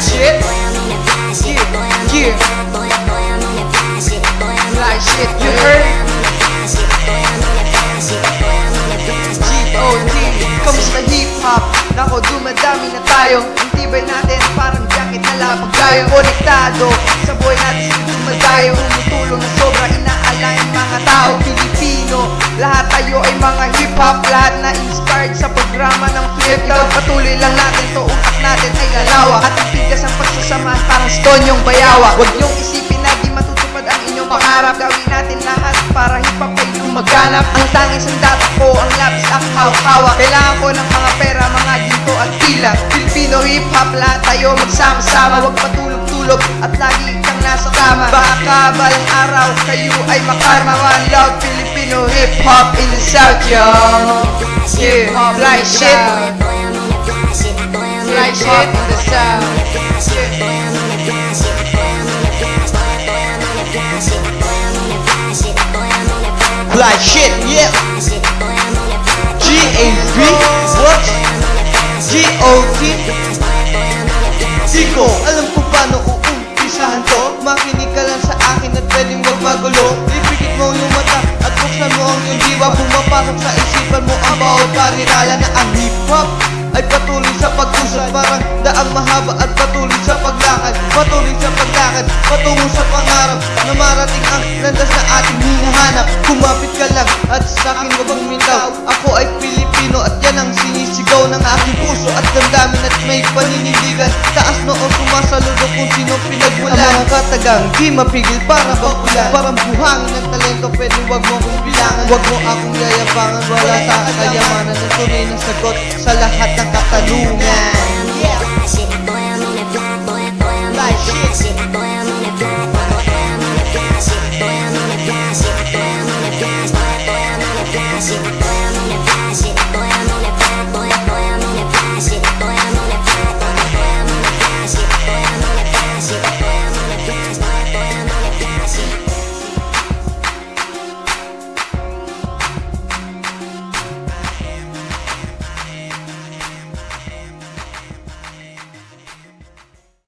shit. Yeah. Fly shit, you heard? G.O.D. Kamusta hip-hop? Nako, dumadami na tayo. Ang tibay natin parang jacket na labag tayo. Konektado sa buhay natin dumadayo. Tumutulong na sobra, inaalayan mga tao Pilipino. Lahat tayo ay mga hip-hop. Lahat na inspired sa programa ng Flip-Top. Patuloy lang natin to, utak natin ay lalawak. At ang tigas ang pagsasamahan parang stone yung bayawa. Huwag niyong isipin na di matutupad ang inyong pangarap. Gawin natin lahat para hip-hop ay lumaganap. Ang tanging sandata ko, ang lapis ang hawak-hawak. Kailangan ko ng mga pera, mga ginto at tila. Filipino hip-hop, lahat tayo magsama-sama. Huwag patulog-tulog at lagi kang nasa kama. Baka balang araw kayo ay makarma. One love, Filipino hip-hop in the South, yo. Yeah, fly shit. Fly shit in the South. Fly shit, yeah. G.A.B. What? G.O.D. Di ko alam kung paano uumpisahan to. Makinig ka lang sa akin at pwedeng wag magulo. Ipikit mo yung mata at buksan mo ang iyong diwa. Pumapasok sa isipan mo ang bawat parirala na ang hip-hop ay patuloy sa pag-usad. Parang daang mahaba at patuloy sa paglakad. Patuloy sa paglakad, patungo sa pangarap na marating ang landas na ating hinahanap. Kumapit ka lang at sa akin wag mintaw. Ako ay Pilipino at yan ang sinisigaw ng aking puso. At damdamin at may paninindigan. Taas noo sumasaludo kung sino pinagmulan. Ang mga katagang di mapigil para bakulan. Parang buhangin ng talento, pwede wag mo kong bilangan. Wag mo akong yayabangan, wala sa kayamanan. Ang tunay na sagot sa lahat ng katanungan.